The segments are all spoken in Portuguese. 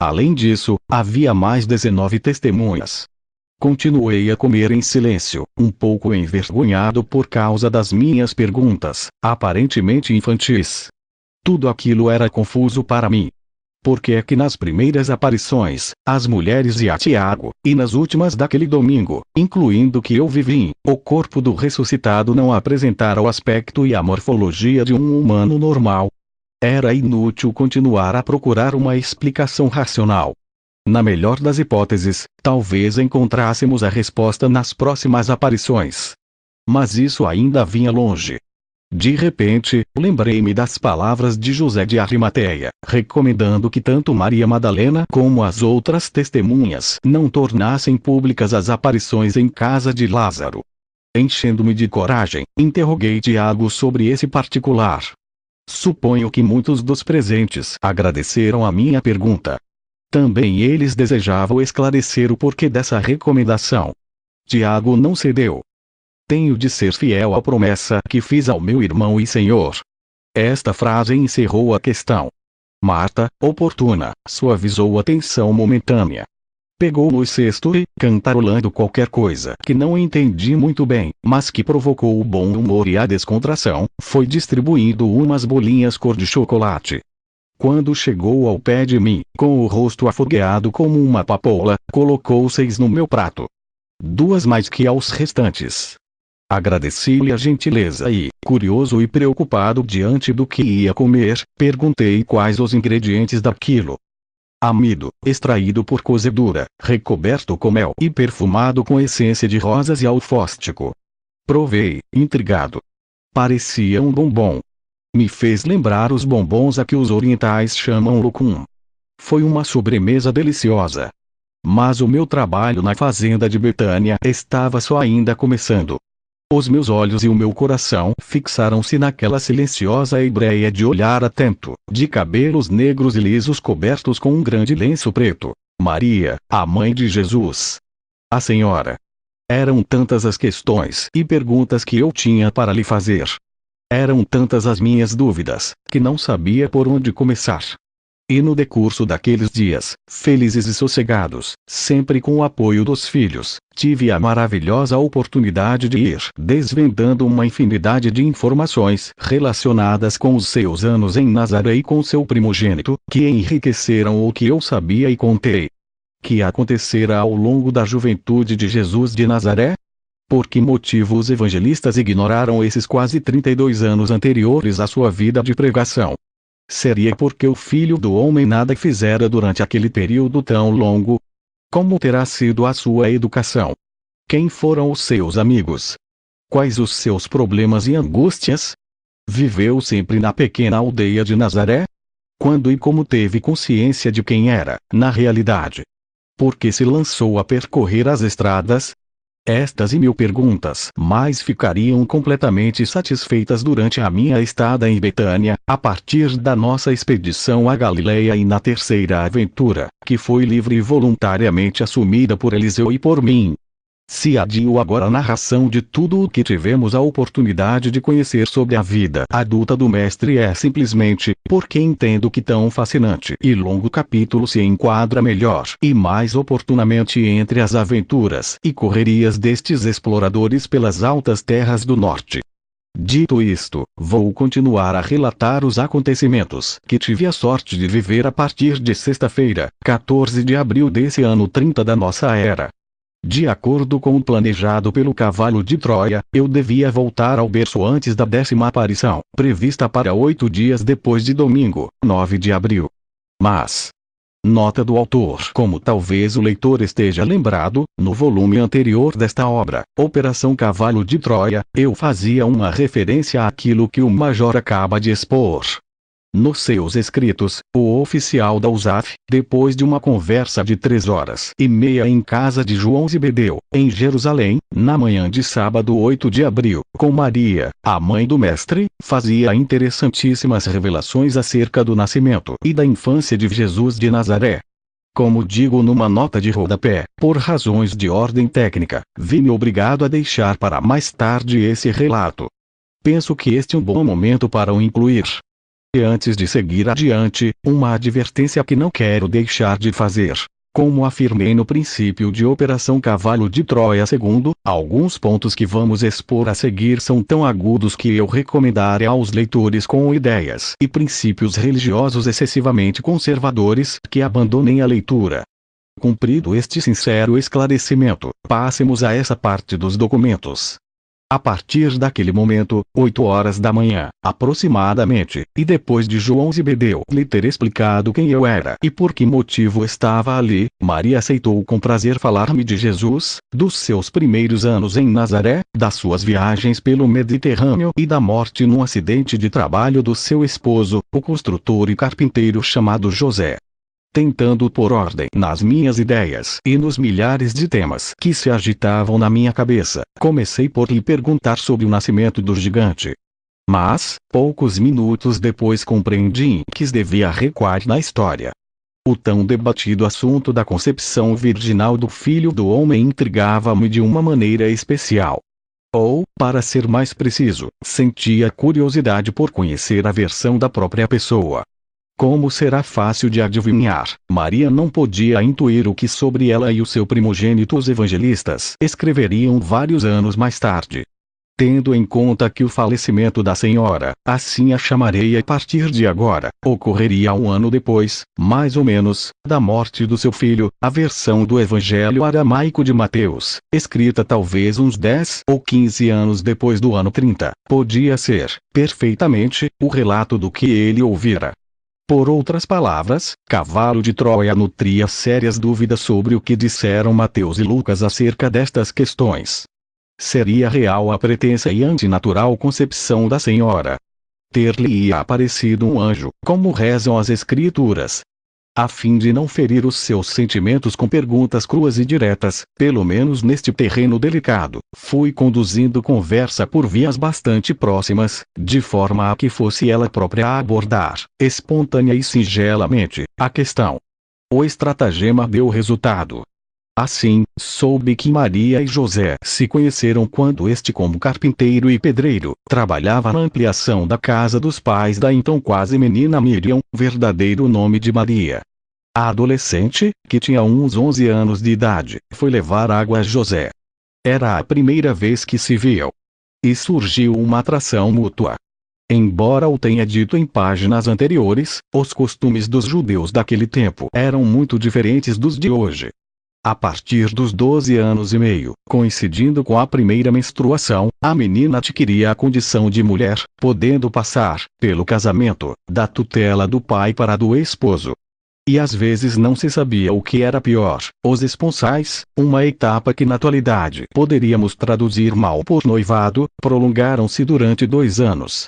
Além disso, havia mais 19 testemunhas. Continuei a comer em silêncio, um pouco envergonhado por causa das minhas perguntas, aparentemente infantis. Tudo aquilo era confuso para mim. Por que é que nas primeiras aparições, as mulheres e a Tiago, e nas últimas daquele domingo, incluindo o que eu vivi, o corpo do ressuscitado não apresentara o aspecto e a morfologia de um humano normal? Era inútil continuar a procurar uma explicação racional. Na melhor das hipóteses, talvez encontrássemos a resposta nas próximas aparições. Mas isso ainda vinha longe. De repente, lembrei-me das palavras de José de Arimateia, recomendando que tanto Maria Madalena como as outras testemunhas não tornassem públicas as aparições em casa de Lázaro. Enchendo-me de coragem, interroguei Tiago sobre esse particular. Suponho que muitos dos presentes agradeceram a minha pergunta. Também eles desejavam esclarecer o porquê dessa recomendação. Tiago não cedeu. Tenho de ser fiel à promessa que fiz ao meu irmão e Senhor. Esta frase encerrou a questão. Marta, oportuna, suavizou a tensão momentânea. Pegou no cesto e, cantarolando qualquer coisa que não entendi muito bem, mas que provocou o bom humor e a descontração, foi distribuindo umas bolinhas cor de chocolate. Quando chegou ao pé de mim, com o rosto afogueado como uma papoula, colocou 6 no meu prato. 2 mais que aos restantes. Agradeci-lhe a gentileza e, curioso e preocupado diante do que ia comer, perguntei quais os ingredientes daquilo. Amido, extraído por cozedura, recoberto com mel e perfumado com essência de rosas e alfóstico. Provei, intrigado. Parecia um bombom. Me fez lembrar os bombons a que os orientais chamam lokum. Foi uma sobremesa deliciosa. Mas o meu trabalho na fazenda de Betânia estava só ainda começando. Os meus olhos e o meu coração fixaram-se naquela silenciosa hebreia de olhar atento, de cabelos negros e lisos cobertos com um grande lenço preto. Maria, a mãe de Jesus. A Senhora. Eram tantas as questões e perguntas que eu tinha para lhe fazer. Eram tantas as minhas dúvidas, que não sabia por onde começar. E no decurso daqueles dias, felizes e sossegados, sempre com o apoio dos filhos, tive a maravilhosa oportunidade de ir desvendando uma infinidade de informações relacionadas com os seus anos em Nazaré e com seu primogênito, que enriqueceram o que eu sabia e contei. Que acontecera ao longo da juventude de Jesus de Nazaré? Por que motivo os evangelistas ignoraram esses quase 32 anos anteriores à sua vida de pregação? Seria porque o Filho do Homem nada fizera durante aquele período tão longo? Como terá sido a sua educação? Quem foram os seus amigos? Quais os seus problemas e angústias? Viveu sempre na pequena aldeia de Nazaré? Quando e como teve consciência de quem era, na realidade? Por que se lançou a percorrer as estradas? Estas e 1000 perguntas mais ficariam completamente satisfeitas durante a minha estada em Betânia, a partir da nossa expedição à Galileia e na terceira aventura, que foi livre e voluntariamente assumida por Eliseu e por mim. Se adio agora a narração de tudo o que tivemos a oportunidade de conhecer sobre a vida adulta do Mestre é simplesmente porque entendo que tão fascinante e longo capítulo se enquadra melhor e mais oportunamente entre as aventuras e correrias destes exploradores pelas altas terras do norte. Dito isto, vou continuar a relatar os acontecimentos que tive a sorte de viver a partir de sexta-feira, 14 de abril desse ano 30 da nossa era. De acordo com o planejado pelo cavalo de Troia, eu devia voltar ao berço antes da 10ª aparição, prevista para 8 dias depois de domingo, 9 de abril. Mas, nota do autor: como talvez o leitor esteja lembrado, no volume anterior desta obra, Operação Cavalo de Troia, eu fazia uma referência àquilo que o Major acaba de expor. Nos seus escritos, o oficial da USAF, depois de uma conversa de 3h30 em casa de João Zebedeu, em Jerusalém, na manhã de sábado 8 de abril, com Maria, a mãe do Mestre, fazia interessantíssimas revelações acerca do nascimento e da infância de Jesus de Nazaré. Como digo numa nota de rodapé, por razões de ordem técnica, vi-me obrigado a deixar para mais tarde esse relato. Penso que este é um bom momento para o incluir. E antes de seguir adiante, uma advertência que não quero deixar de fazer. Como afirmei no princípio de Operação Cavalo de Troia II, alguns pontos que vamos expor a seguir são tão agudos que eu recomendarei aos leitores com ideias e princípios religiosos excessivamente conservadores que abandonem a leitura. Cumprido este sincero esclarecimento, passemos a essa parte dos documentos. A partir daquele momento, 8 horas da manhã, aproximadamente, e depois de João Zebedeu lhe ter explicado quem eu era e por que motivo estava ali, Maria aceitou com prazer falar-me de Jesus, dos seus primeiros anos em Nazaré, das suas viagens pelo Mediterrâneo e da morte num acidente de trabalho do seu esposo, o construtor e carpinteiro chamado José. Tentando pôr ordem nas minhas ideias e nos milhares de temas que se agitavam na minha cabeça, comecei por lhe perguntar sobre o nascimento do gigante. Mas, poucos minutos depois compreendi que devia recuar na história. O tão debatido assunto da concepção virginal do Filho do Homem intrigava-me de uma maneira especial. Ou, para ser mais preciso, sentia curiosidade por conhecer a versão da própria pessoa. Como será fácil de adivinhar, Maria não podia intuir o que sobre ela e o seu primogênito os evangelistas escreveriam vários anos mais tarde. Tendo em conta que o falecimento da senhora, assim a chamarei a partir de agora, ocorreria 1 ano depois, mais ou menos, da morte do seu filho, a versão do Evangelho aramaico de Mateus, escrita talvez uns 10 ou 15 anos depois do ano 30, podia ser, perfeitamente, o relato do que ele ouvira. Por outras palavras, Cavalo de Troia nutria sérias dúvidas sobre o que disseram Mateus e Lucas acerca destas questões. Seria real a pretensa e antinatural concepção da senhora? Ter-lhe-ia aparecido um anjo, como rezam as escrituras? A fim de não ferir os seus sentimentos com perguntas cruas e diretas, pelo menos neste terreno delicado, fui conduzindo conversa por vias bastante próximas, de forma a que fosse ela própria a abordar, espontânea e singelamente, a questão. O estratagema deu resultado. Assim, soube que Maria e José se conheceram quando este, como carpinteiro e pedreiro, trabalhava na ampliação da casa dos pais da então quase menina Miriam, verdadeiro nome de Maria. A adolescente, que tinha uns 11 anos de idade, foi levar água a José. Era a primeira vez que se viam. E surgiu uma atração mútua. Embora o tenha dito em páginas anteriores, os costumes dos judeus daquele tempo eram muito diferentes dos de hoje. A partir dos 12 anos e meio, coincidindo com a primeira menstruação, a menina adquiria a condição de mulher, podendo passar, pelo casamento, da tutela do pai para a do esposo. E às vezes não se sabia o que era pior, os esponsais, uma etapa que na atualidade poderíamos traduzir mal por noivado, prolongaram-se durante 2 anos.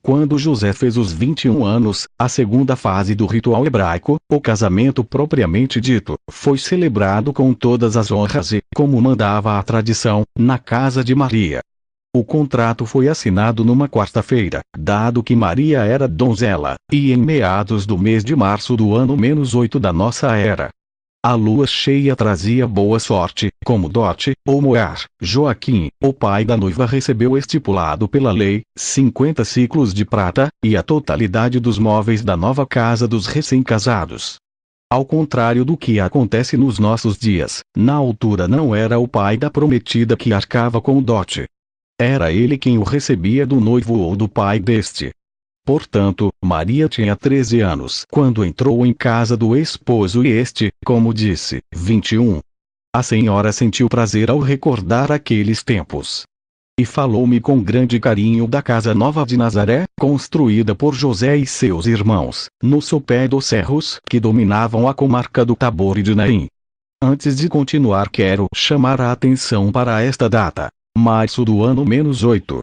Quando José fez os 21 anos, a segunda fase do ritual hebraico, o casamento propriamente dito, foi celebrado com todas as honras e, como mandava a tradição, na casa de Maria. O contrato foi assinado numa quarta-feira, dado que Maria era donzela, e em meados do mês de março do ano -8 da nossa era. A lua cheia trazia boa sorte, como dote, ou moar. Joaquim, o pai da noiva, recebeu estipulado pela lei, 50 ciclos de prata, e a totalidade dos móveis da nova casa dos recém-casados. Ao contrário do que acontece nos nossos dias, na altura não era o pai da prometida que arcava com o dote. Era ele quem o recebia do noivo ou do pai deste. Portanto, Maria tinha 13 anos quando entrou em casa do esposo e este, como disse, 21. A senhora sentiu prazer ao recordar aqueles tempos. E falou-me com grande carinho da casa nova de Nazaré, construída por José e seus irmãos, no sopé dos cerros que dominavam a comarca do Tabor e de Naim. Antes de continuar, quero chamar a atenção para esta data, março do ano -8.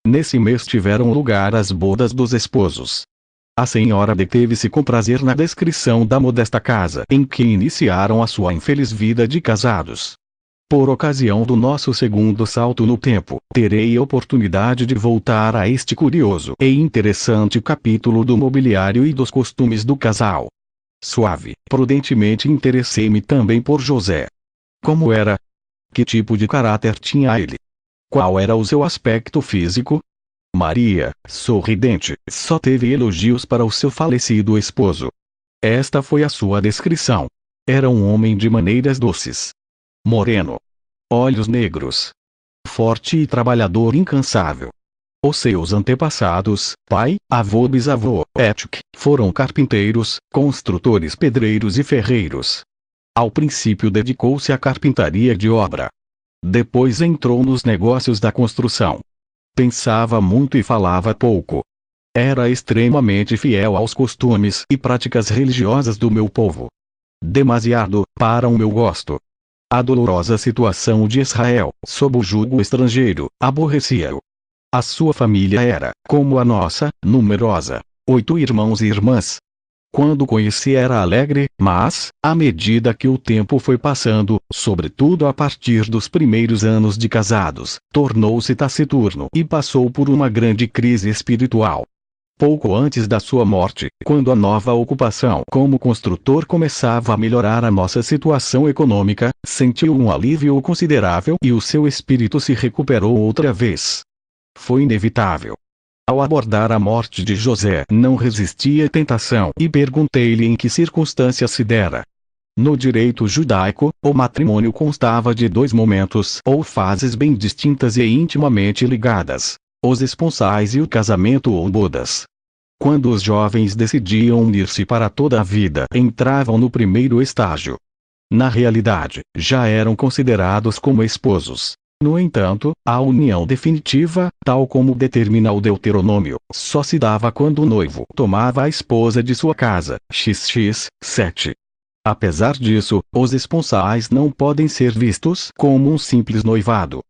Nesse mês tiveram lugar as bodas dos esposos. A senhora deteve-se com prazer na descrição da modesta casa em que iniciaram a sua infeliz vida de casados. Por ocasião do nosso segundo salto no tempo, terei oportunidade de voltar a este curioso e interessante capítulo do mobiliário e dos costumes do casal. Suave, prudentemente interessei-me também por José. Como era? Que tipo de caráter tinha ele? Qual era o seu aspecto físico? Maria, sorridente, só teve elogios para o seu falecido esposo. Esta foi a sua descrição. Era um homem de maneiras doces. Moreno. Olhos negros. Forte e trabalhador incansável. Os seus antepassados, pai, avô, bisavô, foram carpinteiros, construtores, pedreiros e ferreiros. Ao princípio dedicou-se à carpintaria de obra. Depois entrou nos negócios da construção. Pensava muito e falava pouco. Era extremamente fiel aos costumes e práticas religiosas do meu povo. Demasiado, para o meu gosto. A dolorosa situação de Israel, sob o jugo estrangeiro, aborrecia-o. A sua família era, como a nossa, numerosa. 8 irmãos e irmãs. Quando conheci era alegre, mas, à medida que o tempo foi passando, sobretudo a partir dos primeiros anos de casados, tornou-se taciturno e passou por uma grande crise espiritual. Pouco antes da sua morte, quando a nova ocupação como construtor começava a melhorar a nossa situação econômica, sentiu um alívio considerável e o seu espírito se recuperou outra vez. Foi inevitável. Ao abordar a morte de José, não resisti à tentação e perguntei-lhe em que circunstâncias se dera. No direito judaico, o matrimônio constava de 2 momentos ou fases bem distintas e intimamente ligadas: os esponsais e o casamento ou bodas. Quando os jovens decidiam unir-se para toda a vida, entravam no primeiro estágio. Na realidade, já eram considerados como esposos. No entanto, a união definitiva, tal como determina o Deuteronômio, só se dava quando o noivo tomava a esposa de sua casa. XX 7. Apesar disso, os esponsais não podem ser vistos como um simples noivado.